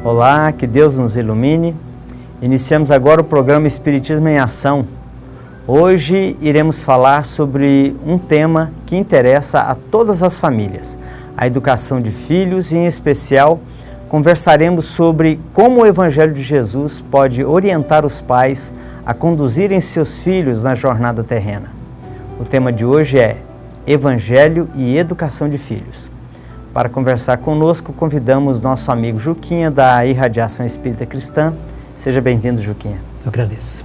Olá, que Deus nos ilumine. Iniciamos agora o programa Espiritismo em Ação. Hoje iremos falar sobre um tema que interessa a todas as famílias, a educação de filhos e, em especial, conversaremos sobre como o Evangelho de Jesus pode orientar os pais a conduzirem seus filhos na jornada terrena. O tema de hoje é Evangelho e Educação de Filhos. Para conversar conosco, convidamos nosso amigo Juquinha, da Irradiação Espírita Cristã. Seja bem-vindo, Juquinha. Eu agradeço.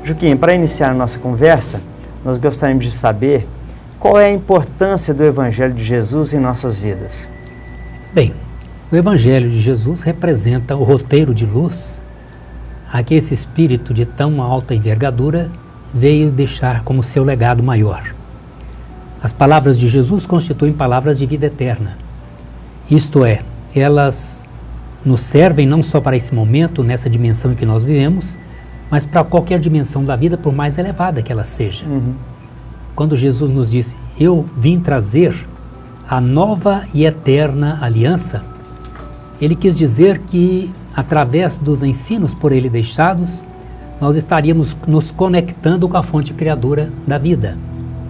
Juquinha, para iniciar a nossa conversa, nós gostaríamos de saber qual é a importância do Evangelho de Jesus em nossas vidas. Bem, o Evangelho de Jesus representa o roteiro de luz a que esse Espírito de tão alta envergadura veio deixar como seu legado maior. As palavras de Jesus constituem palavras de vida eterna. Isto é, elas nos servem não só para esse momento, nessa dimensão em que nós vivemos, mas para qualquer dimensão da vida, por mais elevada que ela seja. Quando Jesus nos disse, eu vim trazer a nova e eterna aliança, ele quis dizer que, através dos ensinos por ele deixados, nós estaríamos nos conectando com a fonte criadora da vida,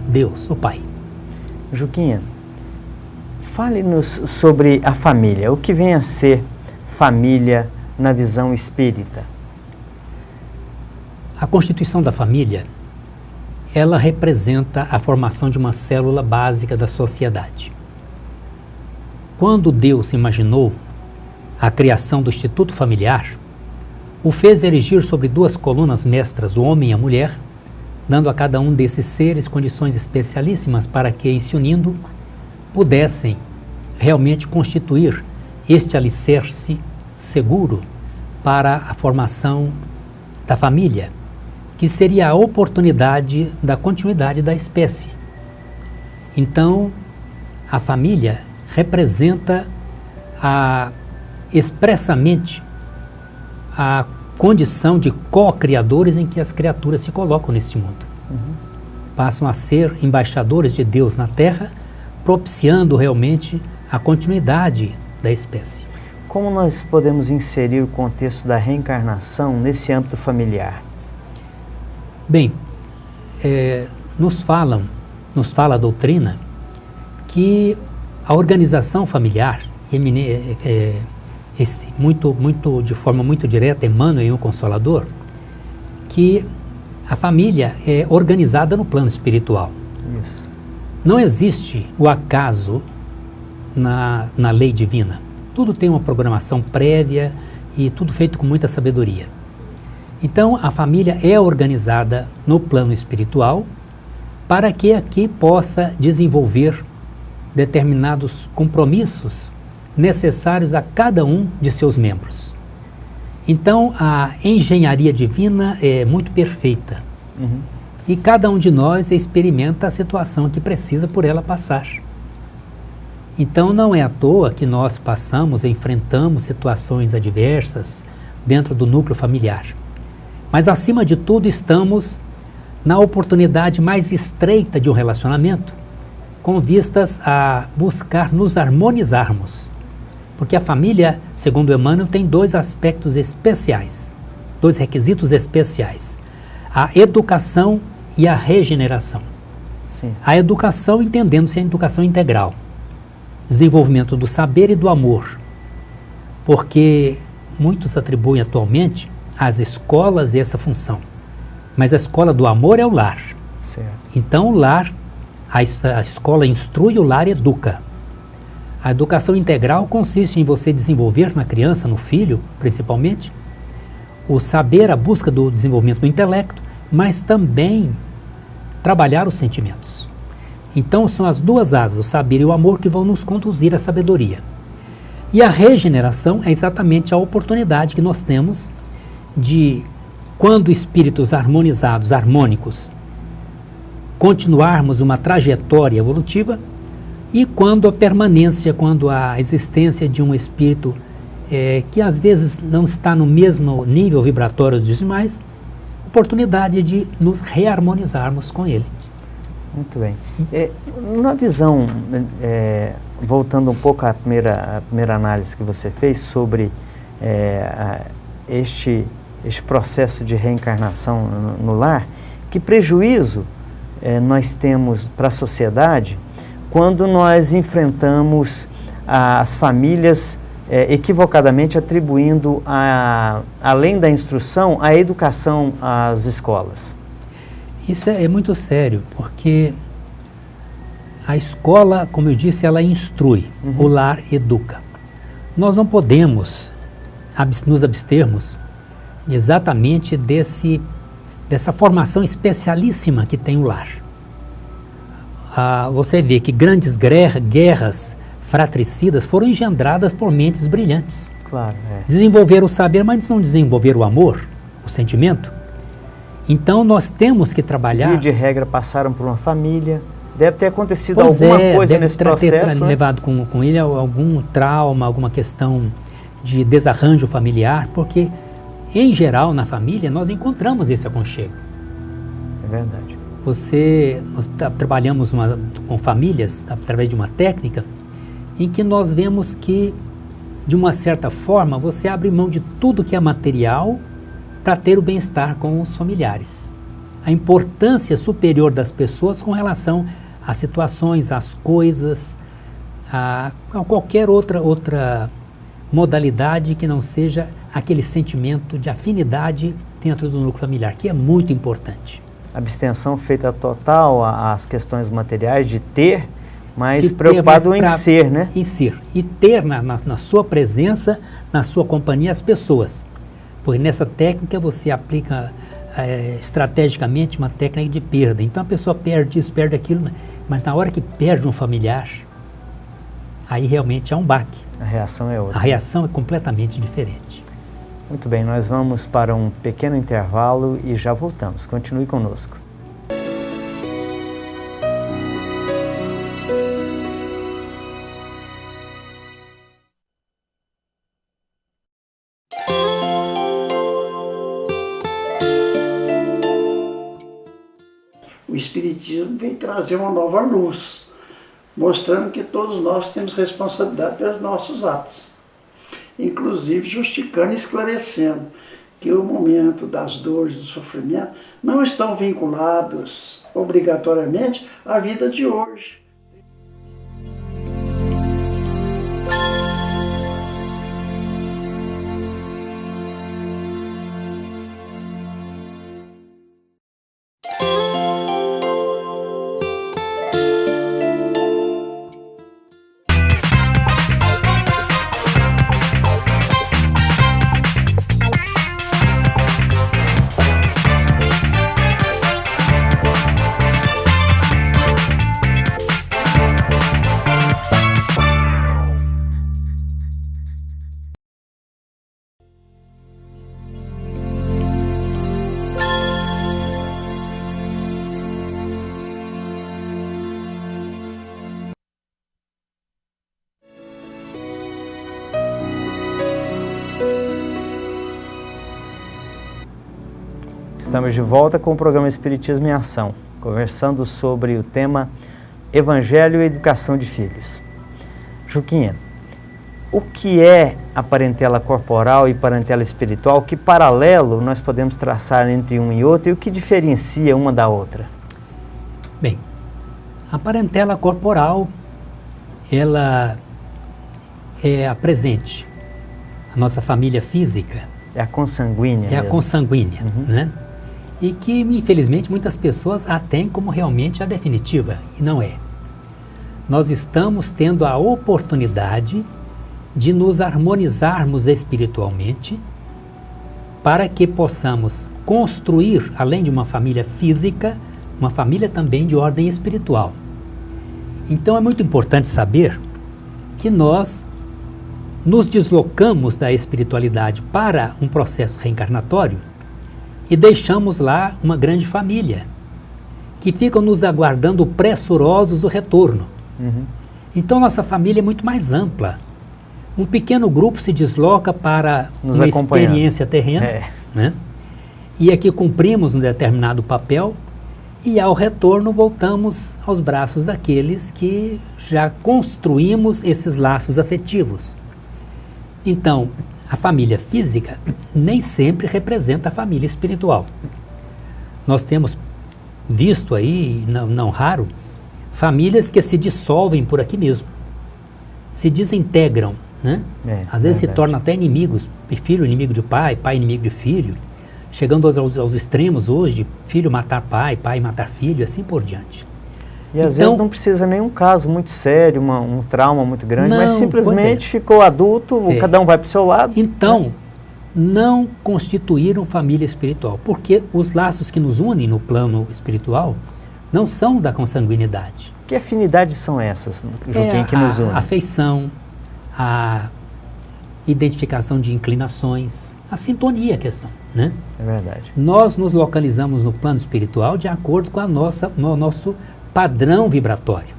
Deus, o Pai. Juquinha, fale-nos sobre a família. O que vem a ser família na visão espírita? A constituição da família, ela representa a formação de uma célula básica da sociedade. Quando Deus imaginou a criação do Instituto Familiar, o fez erigir sobre duas colunas mestras, o homem e a mulher, dando a cada um desses seres condições especialíssimas para que, em se unindo, pudessem realmente constituir este alicerce seguro para a formação da família, que seria a oportunidade da continuidade da espécie. Então, a família representa expressamente a condição de co-criadores em que as criaturas se colocam neste mundo. Passam a ser embaixadores de Deus na Terra, propiciando realmente a continuidade da espécie. Como nós podemos inserir o contexto da reencarnação nesse âmbito familiar? Bem, nos fala a doutrina que a organização familiar, de forma muito direta, Emmanuel, o Consolador, que a família é organizada no plano espiritual. Isso. Não existe o acaso na lei divina. Tudo tem uma programação prévia e tudo feito com muita sabedoria. Então, a família é organizada no plano espiritual para que aqui possa desenvolver determinados compromissos necessários a cada um de seus membros. Então, a engenharia divina é muito perfeita. E cada um de nós experimenta a situação que precisa por ela passar. Então, não é à toa que nós enfrentamos situações adversas dentro do núcleo familiar. Mas, acima de tudo, estamos na oportunidade mais estreita de um relacionamento, com vistas a buscar nos harmonizarmos. Porque a família, segundo Emmanuel, tem dois aspectos especiais, dois requisitos especiais: a educação e a regeneração. Sim. A educação, entendendo-se a educação integral, desenvolvimento do saber e do amor, porque muitos atribuem atualmente às escolas essa função, mas a escola do amor é o lar. Certo. Então o lar, a escola instrui, o lar educa. A educação integral consiste em você desenvolver na criança, no filho, principalmente, o saber, a busca do desenvolvimento do intelecto, mas também trabalhar os sentimentos. Então são as duas asas, o saber e o amor, que vão nos conduzir à sabedoria. E a regeneração é exatamente a oportunidade que nós temos de, quando espíritos harmonizados, harmônicos, continuarmos uma trajetória evolutiva, e quando a existência de um espírito que às vezes não está no mesmo nível vibratório dos demais, oportunidade de nos reharmonizarmos com ele. Muito bem. Na visão voltando um pouco à primeira análise que você fez sobre este processo de reencarnação no lar, que prejuízo nós temos para a sociedade quando nós enfrentamos as famílias equivocadamente atribuindo, além da instrução, a educação às escolas? Isso é muito sério, porque a escola, como eu disse, ela instrui, o lar educa. Nós não podemos nos abstermos exatamente dessa formação especialíssima que tem o lar. Você vê que grandes guerras fratricidas foram engendradas por mentes brilhantes. Claro, Desenvolveram o saber, mas não desenvolveram o amor, o sentimento. Então nós temos que trabalhar... E de regra passaram por uma família, deve ter acontecido alguma coisa nesse processo. Deve ter levado com ele algum trauma, alguma questão de desarranjo familiar, porque em geral na família nós encontramos esse aconchego. É verdade. Nós trabalhamos com famílias através de uma técnica em que nós vemos que, de uma certa forma, você abre mão de tudo que é material para ter o bem-estar com os familiares. A importância superior das pessoas com relação às situações, às coisas, a qualquer outra modalidade que não seja aquele sentimento de afinidade dentro do núcleo familiar, que é muito importante. Abstenção feita total às questões materiais de ter, mas preocupado em ser, né? Em ser. E ter na sua presença, na sua companhia, as pessoas. Porque nessa técnica você aplica estrategicamente uma técnica de perda. Então a pessoa perde isso, perde aquilo, mas na hora que perde um familiar, aí realmente há um baque. A reação é outra. A reação é completamente diferente. Muito bem, nós vamos para um pequeno intervalo e já voltamos. Continue conosco. O Espiritismo vem trazer uma nova luz, mostrando que todos nós temos responsabilidade pelos nossos atos, inclusive justificando e esclarecendo que o momento das dores, do sofrimento, não estão vinculados obrigatoriamente à vida de hoje. Estamos de volta com o programa Espiritismo em Ação, conversando sobre o tema Evangelho e Educação de Filhos. Juquinha, o que é a parentela corporal e parentela espiritual? Que paralelo nós podemos traçar entre um e outro e o que diferencia uma da outra? Bem, a parentela corporal, ela é a presente, a nossa família física. É a consanguínea. É a consanguínea, né? E que, infelizmente, muitas pessoas a têm como realmente a definitiva, e não é. Nós estamos tendo a oportunidade de nos harmonizarmos espiritualmente para que possamos construir, além de uma família física, uma família também de ordem espiritual. Então é muito importante saber que nós nos deslocamos da espiritualidade para um processo reencarnatório e deixamos lá uma grande família, que ficam nos aguardando pressurosos o retorno. Então nossa família é muito mais ampla. Um pequeno grupo se desloca para uma experiência terrena, né? E aqui cumprimos um determinado papel, E ao retorno voltamos aos braços daqueles que já construímos esses laços afetivos. Então, a família física nem sempre representa a família espiritual. Nós temos visto aí, não raro, famílias que se dissolvem por aqui mesmo, se desintegram, né? Às vezes se tornam até inimigos, filho inimigo de pai, pai inimigo de filho, chegando aos extremos hoje, filho matar pai, pai matar filho, assim por diante. E às vezes não precisa nenhum caso muito sério, um trauma muito grande, mas simplesmente ficou adulto, cada um vai para o seu lado. Então, não constituíram família espiritual, porque os laços que nos unem no plano espiritual não são da consanguinidade. Que afinidades são essas, Joaquim, que nos unem? A afeição, a identificação de inclinações, a sintonia a questão, né? É verdade. Nós nos localizamos no plano espiritual de acordo com no nosso padrão vibratório.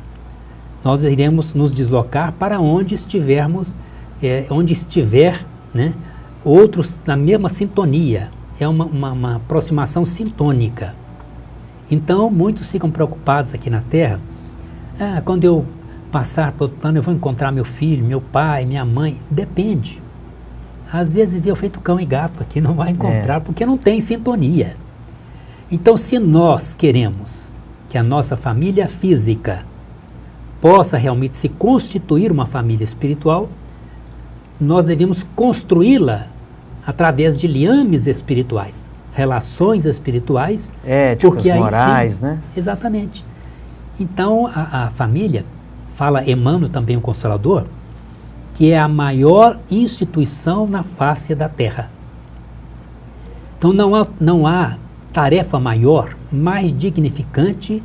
Nós iremos nos deslocar para onde estivermos, onde estiver, né, outros na mesma sintonia. É uma aproximação sintônica. Então, muitos ficam preocupados aqui na Terra. Quando eu passar para outro plano, eu vou encontrar meu filho, meu pai, minha mãe. Depende. Às vezes viu feito cão e gato aqui, não vai encontrar, porque não tem sintonia. Então, se nós queremos que a nossa família física possa realmente se constituir uma família espiritual, nós devemos construí-la através de liames espirituais, relações espirituais, éticas, morais, né? Exatamente. Então, a família, fala Emmanuel, também o Consolador, que é a maior instituição na face da Terra. Então, não há tarefa maior, mais dignificante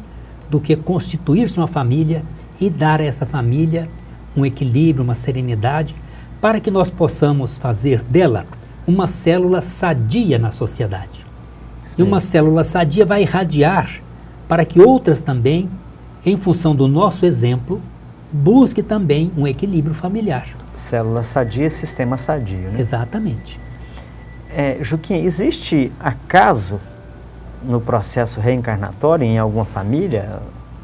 do que constituir-se uma família e dar a essa família um equilíbrio, uma serenidade, para que nós possamos fazer dela uma célula sadia na sociedade. Sim. E uma célula sadia vai irradiar para que outras também, em função do nosso exemplo, busquem também um equilíbrio familiar. Célula sadia, sistema sadio, né? Exatamente. Joaquim, existe acaso no processo reencarnatório em alguma família?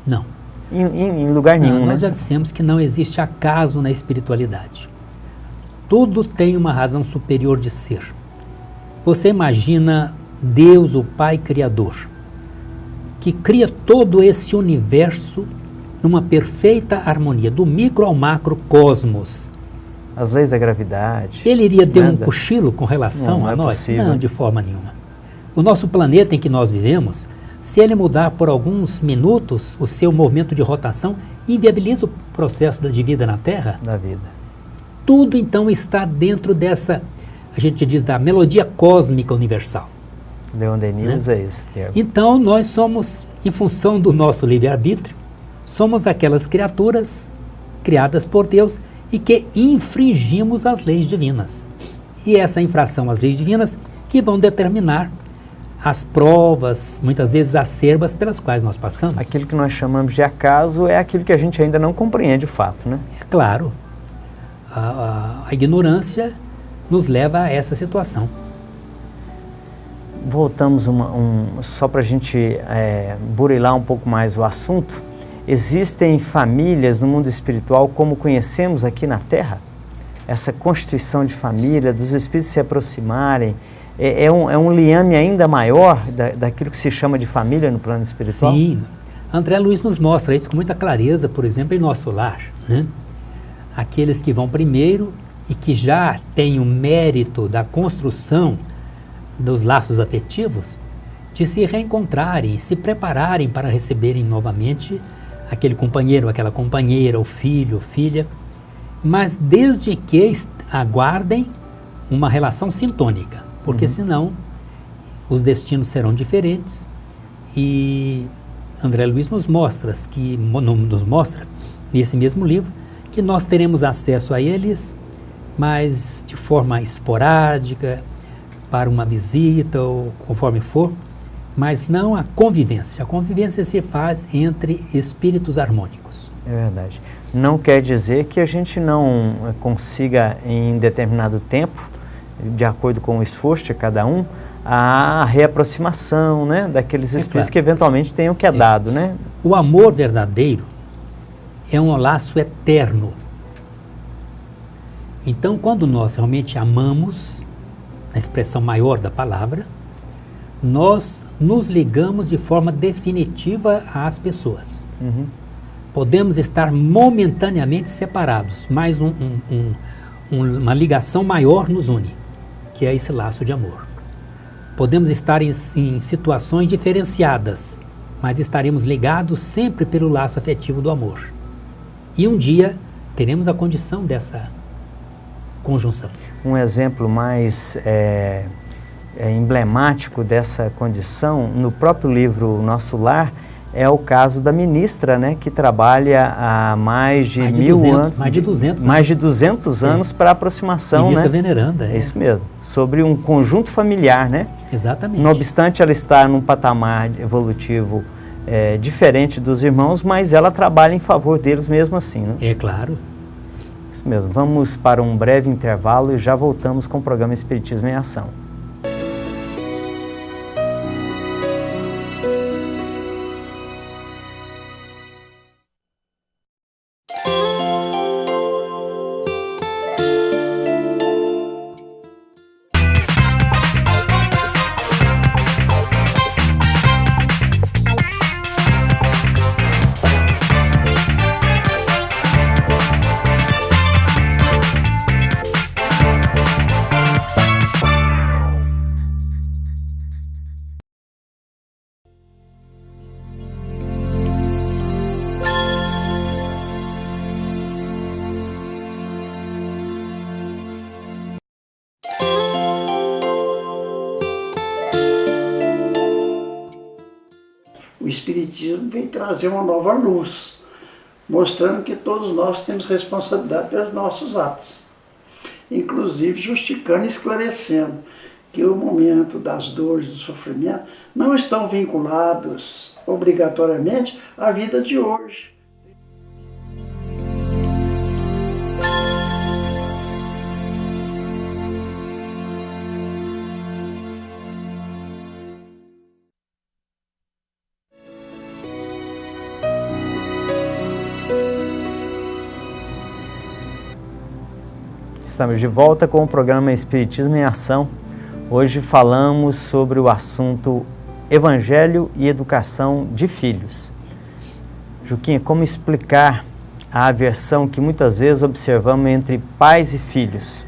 Não. Em lugar nenhum, Nós né? já dissemos que não existe acaso na espiritualidade. Tudo tem uma razão superior de ser. Você imagina Deus, o Pai Criador, que cria todo esse universo numa perfeita harmonia, do micro ao macro cosmos. As leis da gravidade. Ele iria ter um cochilo com relação a nós? Possível. Não, de forma nenhuma. O nosso planeta em que nós vivemos, se ele mudar por alguns minutos o seu movimento de rotação, inviabiliza o processo de vida na Terra. Da vida. Tudo então está dentro dessa, a gente diz, da melodia cósmica universal. Leon Denis usa esse termo. Então nós somos, em função do nosso livre-arbítrio, somos aquelas criaturas criadas por Deus e que infringimos as leis divinas. E essa infração às leis divinas que vão determinar as provas, muitas vezes acerbas, pelas quais nós passamos. Aquilo que nós chamamos de acaso é aquilo que a gente ainda não compreende de fato, né? É claro. A ignorância nos leva a essa situação. Voltamos só para a gente burilar um pouco mais o assunto. Existem famílias no mundo espiritual como conhecemos aqui na Terra? Essa constituição de família, dos espíritos se aproximarem, é um liame ainda maior daquilo que se chama de família no plano espiritual? Sim. André Luiz nos mostra isso com muita clareza, por exemplo, em nosso lar, né? Aqueles que vão primeiro e que já têm o mérito da construção dos laços afetivos, de se reencontrarem, se prepararem para receberem novamente aquele companheiro, aquela companheira, o filho, ou filha, mas desde que aguardem uma relação sintônica, porque senão os destinos serão diferentes. E André Luiz nos mostra nesse mesmo livro, que nós teremos acesso a eles, mas de forma esporádica, para uma visita ou conforme for, mas não a convivência. A convivência se faz entre espíritos harmônicos. É verdade. Não quer dizer que a gente não consiga, em determinado tempo, de acordo com o esforço de cada um, a reaproximação, né, daqueles espíritos claro. que eventualmente tenham quedado, né? O amor verdadeiro é um laço eterno. Então, quando nós realmente amamos, na expressão maior da palavra, nós nos ligamos de forma definitiva às pessoas. Uhum. Podemos estar momentaneamente separados, mas uma ligação maior nos une, que é esse laço de amor. Podemos estar em situações diferenciadas, mas estaremos ligados sempre pelo laço afetivo do amor. E um dia teremos a condição dessa conjunção. Um exemplo mais emblemático dessa condição, no próprio livro Nosso Lar, é o caso da ministra, né, que trabalha há mais de 1000 anos. Mais de 200 anos para a aproximação, ministra né? veneranda. É isso mesmo. Sobre um conjunto familiar, né? Exatamente. Não obstante ela estar num patamar evolutivo diferente dos irmãos, mas ela trabalha em favor deles mesmo assim, né? É claro. Isso mesmo. Vamos para um breve intervalo e já voltamos com o programa Espiritismo em Ação. O Espiritismo vem trazer uma nova luz, mostrando que todos nós temos responsabilidade pelos nossos atos, inclusive justificando e esclarecendo que o momento das dores, do sofrimento, não estão vinculados obrigatoriamente à vida de hoje. Estamos de volta com o programa Espiritismo em Ação. Hoje falamos sobre o assunto Evangelho e Educação de Filhos. Juquinha, como explicar a aversão que muitas vezes observamos entre pais e filhos?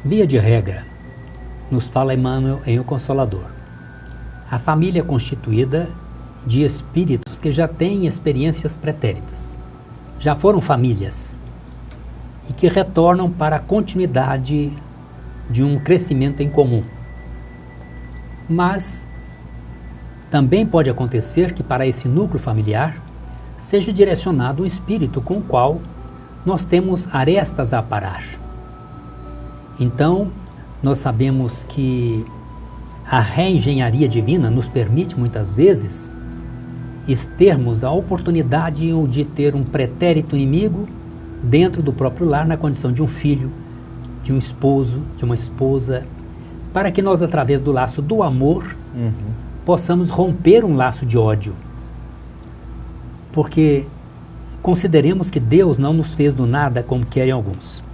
Via de regra, nos fala Emmanuel em O Consolador. A família é constituída de espíritos que já têm experiências pretéritas, já foram famílias, e que retornam para a continuidade de um crescimento em comum. Mas também pode acontecer que para esse núcleo familiar seja direcionado um espírito com o qual nós temos arestas a aparar. Então, nós sabemos que a reengenharia divina nos permite muitas vezes termos a oportunidade de ter um pretérito inimigo dentro do próprio lar, na condição de um filho, de um esposo, de uma esposa, para que nós, através do laço do amor, possamos romper um laço de ódio. Porque consideremos que Deus não nos fez do nada como querem alguns.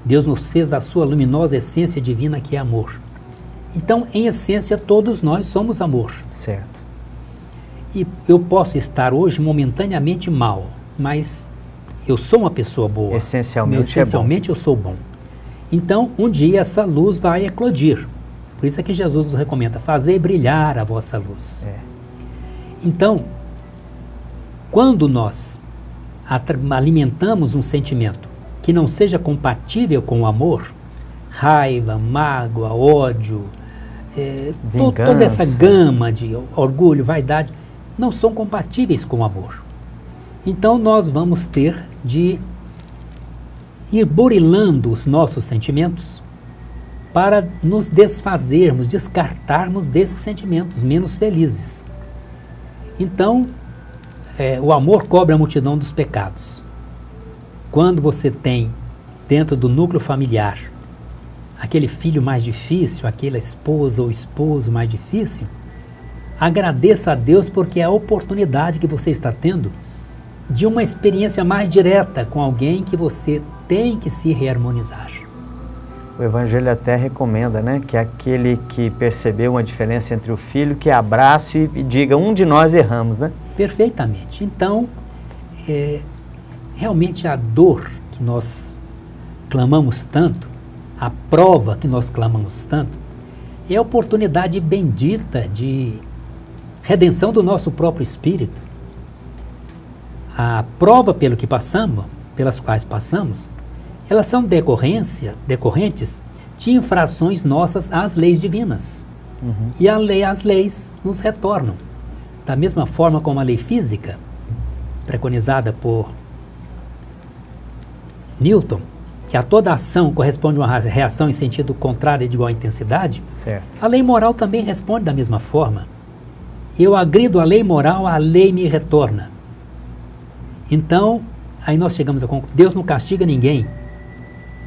Deus nos fez da sua luminosa essência divina, que é amor. Então, em essência, todos nós somos amor. Certo. E eu posso estar hoje momentaneamente mal, mas eu sou uma pessoa boa. Essencialmente eu sou bom. Então, um dia essa luz vai eclodir. Por isso é que Jesus nos recomenda: fazei brilhar a vossa luz. Então, quando nós alimentamos um sentimento que não seja compatível com o amor, raiva, mágoa, ódio, toda essa gama de orgulho, vaidade, não são compatíveis com o amor. Então nós vamos ter de ir burilando os nossos sentimentos para nos desfazermos, descartarmos desses sentimentos menos felizes. Então, o amor cobre a multidão dos pecados. Quando você tem dentro do núcleo familiar aquele filho mais difícil, aquela esposa ou esposo mais difícil, agradeça a Deus porque é a oportunidade que você está tendo de uma experiência mais direta com alguém que você tem que se reharmonizar. O Evangelho até recomenda, né, que aquele que percebeu uma diferença entre o filho, que abrace e diga, um de nós erramos, né? Perfeitamente. Então, realmente a dor que nós clamamos tanto, a prova que nós clamamos tanto, é a oportunidade bendita de redenção do nosso próprio espírito. A prova pelo que passamos, pelas quais passamos, elas são decorrentes de infrações nossas às leis divinas. Uhum. E as leis nos retornam. Da mesma forma como a lei física, preconizada por Newton, que a toda ação corresponde uma reação em sentido contrário e de igual intensidade, certo. A lei moral também responde da mesma forma. Eu agrido a lei moral, a lei me retorna. Então, aí nós chegamos a concluir, Deus não castiga ninguém.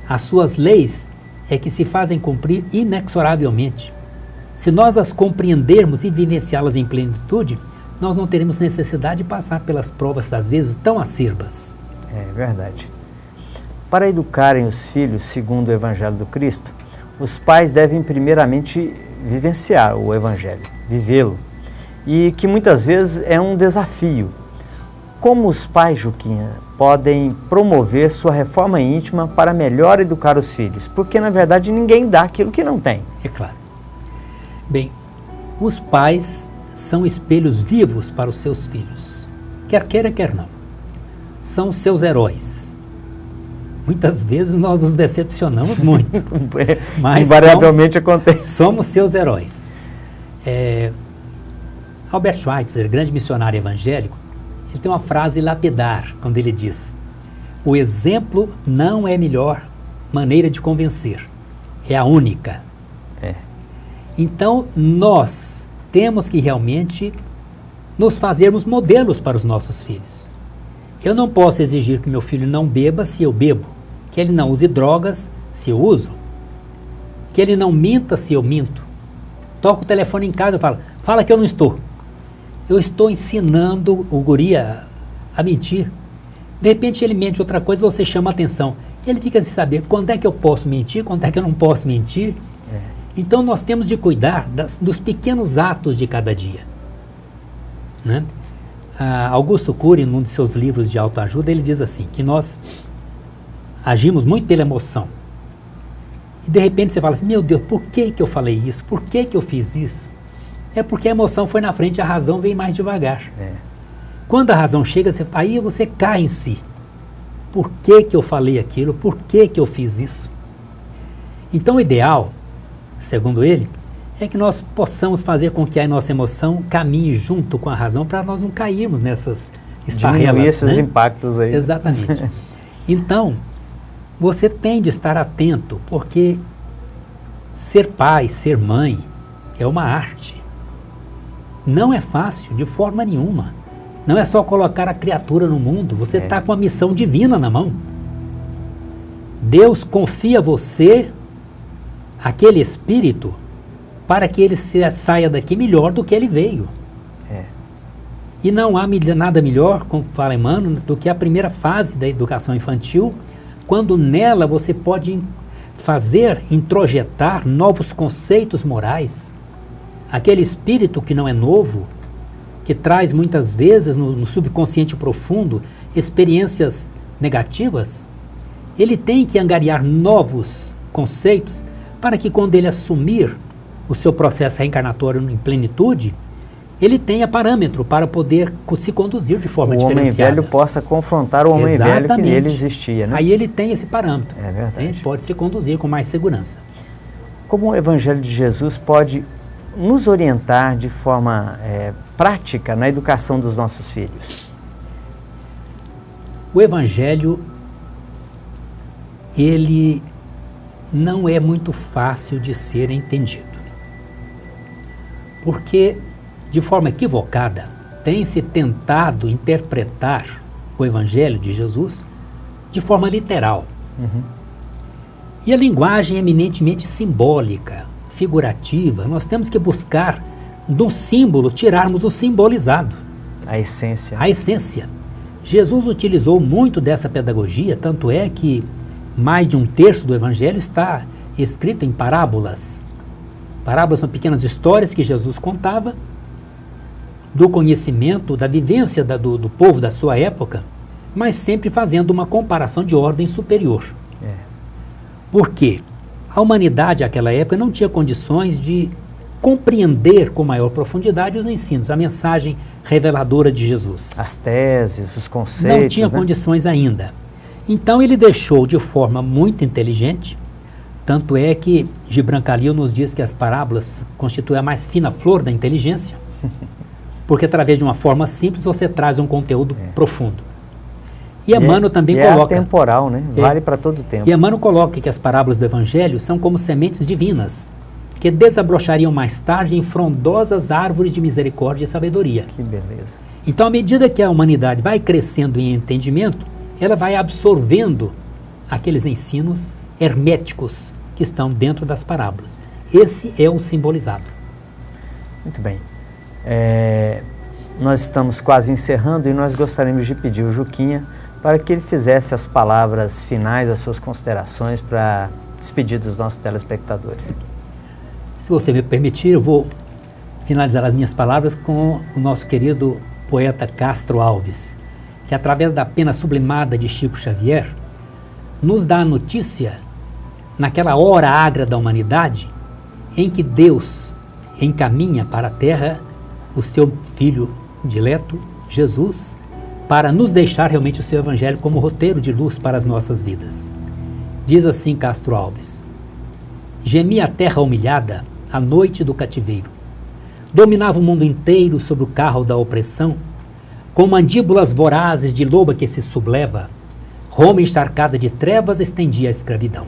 As suas leis é que se fazem cumprir inexoravelmente. Se nós as compreendermos e vivenciá-las em plenitude, nós não teremos necessidade de passar pelas provas, das vezes, tão acerbas. É verdade. Para educarem os filhos segundo o Evangelho do Cristo, os pais devem primeiramente vivenciar o Evangelho, vivê-lo, e que muitas vezes é um desafio. Como os pais, Juquinha, podem promover sua reforma íntima para melhor educar os filhos? Porque, na verdade, ninguém dá aquilo que não tem. É claro. Bem, os pais são espelhos vivos para os seus filhos. Quer queira, quer não. São seus heróis. Muitas vezes nós os decepcionamos muito. Mas invariavelmente acontece. Somos seus heróis. Albert Schweitzer, grande missionário evangélico, ele tem uma frase lapidar, quando ele diz: o exemplo não é a melhor maneira de convencer, é a única. Então, nós temos que realmente nos fazermos modelos para os nossos filhos. Eu não posso exigir que meu filho não beba se eu bebo, que ele não use drogas se eu uso, que ele não minta se eu minto. Toco o telefone em casa e fala que eu não estou. Eu estou ensinando o guri a mentir. De repente ele mente outra coisa, você chama a atenção. Ele fica sem saber quando é que eu posso mentir, quando é que eu não posso mentir. Então nós temos de cuidar dos pequenos atos de cada dia. Né? Augusto Cury, num de seus livros de autoajuda, ele diz assim, que nós agimos muito pela emoção. E de repente você fala assim, meu Deus, por que eu falei isso? Por que eu fiz isso? É porque a emoção foi na frente e a razão vem mais devagar. Quando a razão chega, aí você cai em si. Por que eu falei aquilo? Por que eu fiz isso? Então o ideal, segundo ele, é que nós possamos fazer com que a nossa emoção caminhe junto com a razão para nós não cairmos nessas esparrelas. Diminuir esses impactos aí. Exatamente. Então, você tem de estar atento, porque ser pai, ser mãe, é uma arte. Não é fácil, de forma nenhuma. Não é só colocar a criatura no mundo, você está com a missão divina na mão. Deus confia a você aquele espírito para que ele saia daqui melhor do que ele veio. E não há nada melhor, como fala Emmanuel, do que a primeira fase da educação infantil, quando nela você pode introjetar novos conceitos morais. Aquele espírito que não é novo, que traz muitas vezes no subconsciente profundo experiências negativas, ele tem que angariar novos conceitos para que quando ele assumir o seu processo reencarnatório em plenitude, ele tenha parâmetro para poder se conduzir de forma diferenciada. O homem velho possa confrontar o homem velho que nele existia, né? Aí ele tem esse parâmetro. É verdade. Ele pode se conduzir com mais segurança. Como o Evangelho de Jesus pode nos orientar de forma prática na educação dos nossos filhos? O Evangelho, ele não é muito fácil de ser entendido. Porque, de forma equivocada, tem-se tentado interpretar o Evangelho de Jesus de forma literal. E a linguagem é eminentemente simbólica, figurativa. Nós temos que buscar, do símbolo, tirarmos o simbolizado. A essência. A essência. Jesus utilizou muito dessa pedagogia, tanto é que mais de um terço do Evangelho está escrito em parábolas. Parábolas são pequenas histórias que Jesus contava do conhecimento, da vivência do povo da sua época, mas sempre fazendo uma comparação de ordem superior. Por quê? A humanidade, naquela época, não tinha condições de compreender com maior profundidade os ensinos, a mensagem reveladora de Jesus. As teses, os conceitos. Não tinha condições ainda. Então ele deixou de forma muito inteligente, tanto é que Gibran Khalil nos diz que as parábolas constituem a mais fina flor da inteligência, porque através de uma forma simples você traz um conteúdo profundo. E Emmanuel também coloca... É atemporal, né? Vale para todo o tempo. E Emmanuel coloca que as parábolas do Evangelho são como sementes divinas, que desabrochariam mais tarde em frondosas árvores de misericórdia e sabedoria. Que beleza. Então, à medida que a humanidade vai crescendo em entendimento, ela vai absorvendo aqueles ensinos herméticos que estão dentro das parábolas. Esse é o simbolizado. Muito bem. Nós estamos quase encerrando e nós gostaríamos de pedir ao Juquinha para que ele fizesse as palavras finais, as suas considerações para despedir dos nossos telespectadores. Se você me permitir, eu vou finalizar as minhas palavras com o nosso querido poeta Castro Alves, que através da pena sublimada de Chico Xavier, nos dá a notícia, naquela hora agra da humanidade, em que Deus encaminha para a terra o seu Filho dileto, Jesus, para nos deixar realmente o seu Evangelho como roteiro de luz para as nossas vidas. Diz assim Castro Alves: gemia a terra humilhada a noite do cativeiro. Dominava o mundo inteiro sobre o carro da opressão, com mandíbulas vorazes de loba que se subleva, Roma encharcada de trevas estendia a escravidão.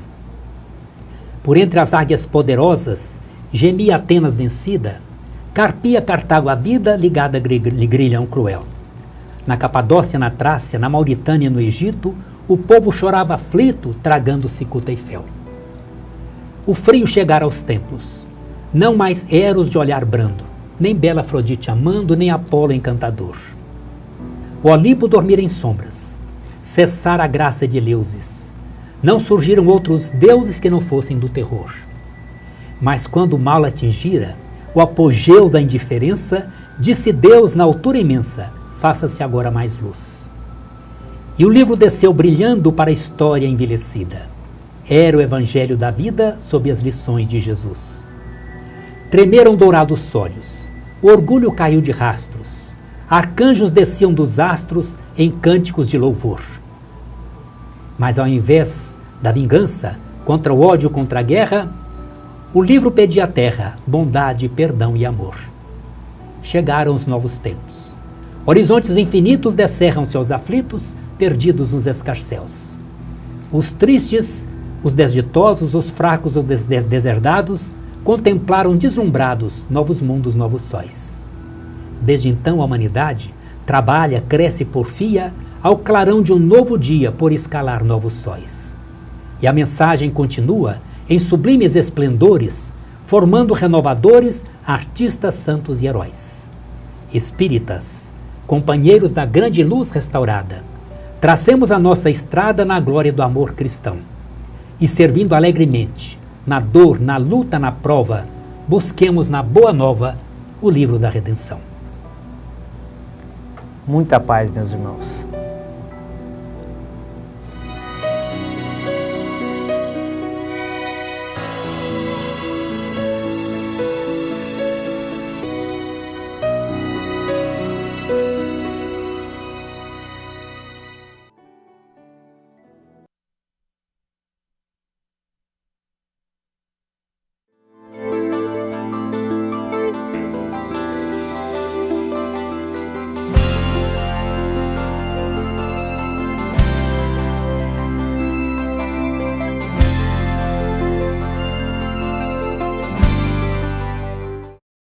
Por entre as águias poderosas, gemia Atenas vencida, carpia Cartago a vida ligada a grilhão cruel. Na Capadócia, na Trácia, na Mauritânia, no Egito, o povo chorava aflito, tragando cicuta e fel. O frio chegara aos templos, não mais Eros de olhar brando, nem bela Afrodite amando, nem Apolo encantador. O Olimpo dormira em sombras, cessara a graça de Eleusis. Não surgiram outros deuses que não fossem do terror. Mas quando o mal atingira, o apogeu da indiferença, disse Deus na altura imensa: faça-se agora mais luz. E o livro desceu brilhando para a história envelhecida. Era o Evangelho da vida sob as lições de Jesus. Tremeram dourados sólios, o orgulho caiu de rastros, arcanjos desciam dos astros em cânticos de louvor. Mas ao invés da vingança, contra o ódio, contra a guerra, o livro pedia à terra bondade, perdão e amor. Chegaram os novos tempos. Horizontes infinitos descerram-se aos aflitos, perdidos nos escarcéus. Os tristes, os desditosos, os fracos, os deserdados, contemplaram deslumbrados novos mundos, novos sóis. Desde então a humanidade trabalha, cresce e porfia ao clarão de um novo dia por escalar novos sóis. E a mensagem continua em sublimes esplendores, formando renovadores, artistas santos e heróis. Espíritas, companheiros da grande luz restaurada, tracemos a nossa estrada na glória do amor cristão e servindo alegremente, na dor, na luta, na prova, busquemos na Boa Nova o livro da redenção. Muita paz, meus irmãos.